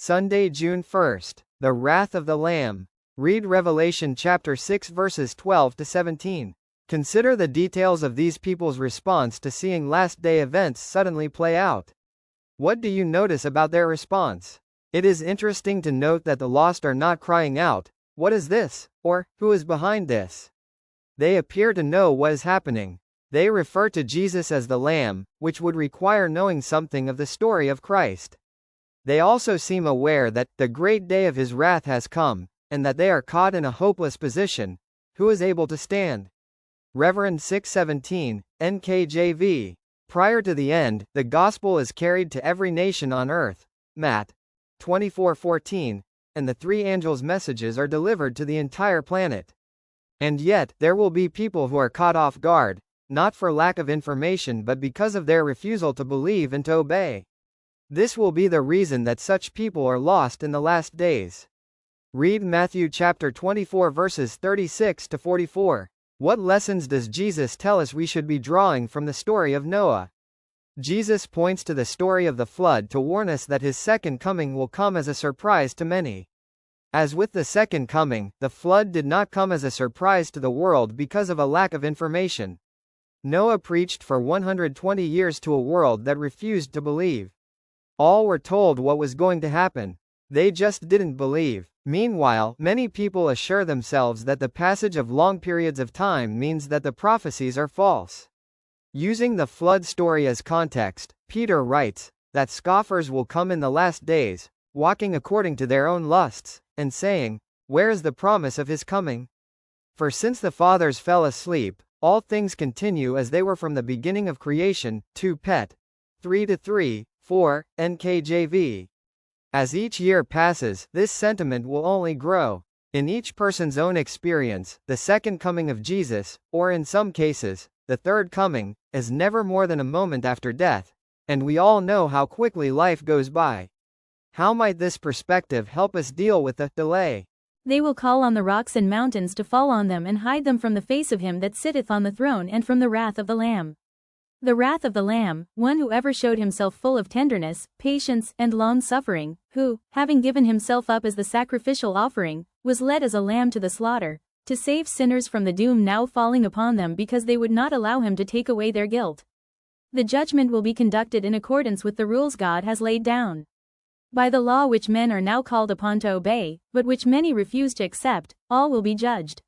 Sunday, June 1st. The Wrath of the Lamb. Read Revelation chapter 6 verses 12 to 17. Consider the details of these people's response to seeing last-day events suddenly play out. What do you notice about their response? It is interesting to note that the lost are not crying out, "What is this?" or "Who is behind this?" They appear to know what is happening. They refer to Jesus as the Lamb, which would require knowing something of the story of Christ. They also seem aware that the great day of his wrath has come, and that they are caught in a hopeless position. Who is able to stand? Reverend 617, NKJV. Prior to the end, the gospel is carried to every nation on earth. Matt. 24:14, and the three angels' messages are delivered to the entire planet. And yet, there will be people who are caught off guard, not for lack of information but because of their refusal to believe and to obey. This will be the reason that such people are lost in the last days. Read Matthew chapter 24 verses 36 to 44. What lessons does Jesus tell us we should be drawing from the story of Noah? Jesus points to the story of the flood to warn us that his second coming will come as a surprise to many. As with the second coming, the flood did not come as a surprise to the world because of a lack of information. Noah preached for 120 years to a world that refused to believe. All were told what was going to happen. They just didn't believe. Meanwhile, many people assure themselves that the passage of long periods of time means that the prophecies are false. Using the flood story as context, Peter writes that scoffers will come in the last days, walking according to their own lusts, and saying, "Where is the promise of his coming? For since the fathers fell asleep, all things continue as they were from the beginning of creation." 2 Pet. 3-3, 4, NKJV. As each year passes, this sentiment will only grow. In each person's own experience, the second coming of Jesus, or in some cases, the third coming, is never more than a moment after death, and we all know how quickly life goes by. How might this perspective help us deal with the delay? They will call on the rocks and mountains to fall on them and hide them from the face of him that sitteth on the throne and from the wrath of the Lamb. The wrath of the Lamb, one who ever showed himself full of tenderness, patience, and long-suffering, who, having given himself up as the sacrificial offering, was led as a lamb to the slaughter, to save sinners from the doom now falling upon them because they would not allow him to take away their guilt. The judgment will be conducted in accordance with the rules God has laid down. By the law which men are now called upon to obey, but which many refuse to accept, all will be judged.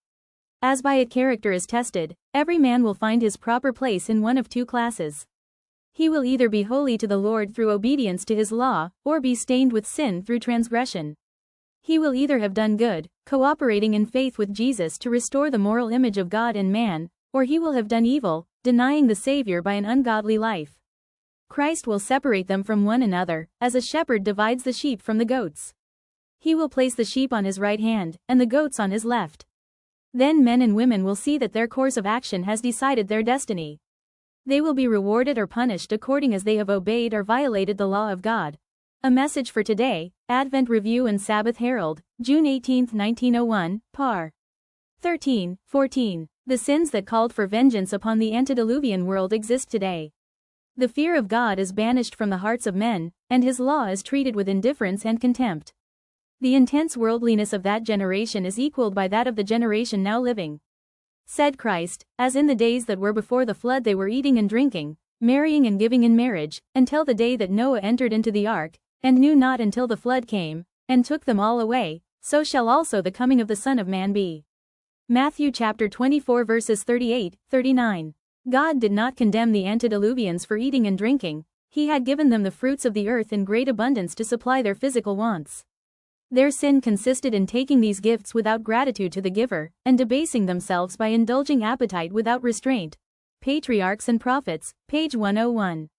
As by it character is tested, every man will find his proper place in one of two classes. He will either be holy to the Lord through obedience to his law, or be stained with sin through transgression. He will either have done good, cooperating in faith with Jesus to restore the moral image of God in man, or he will have done evil, denying the Savior by an ungodly life. Christ will separate them from one another, as a shepherd divides the sheep from the goats. He will place the sheep on his right hand, and the goats on his left. Then men and women will see that their course of action has decided their destiny. They will be rewarded or punished according as they have obeyed or violated the law of God. A message for today, Advent Review and Sabbath Herald, June 18, 1901, par. 13-14. The sins that called for vengeance upon the antediluvian world exist today. The fear of God is banished from the hearts of men, and his law is treated with indifference and contempt. The intense worldliness of that generation is equaled by that of the generation now living. Said Christ, as in the days that were before the flood they were eating and drinking, marrying and giving in marriage, until the day that Noah entered into the ark, and knew not until the flood came, and took them all away, so shall also the coming of the Son of Man be. Matthew chapter 24 verses 38-39. God did not condemn the antediluvians for eating and drinking. He had given them the fruits of the earth in great abundance to supply their physical wants. Their sin consisted in taking these gifts without gratitude to the giver, and debasing themselves by indulging appetite without restraint. Patriarchs and Prophets, page 101.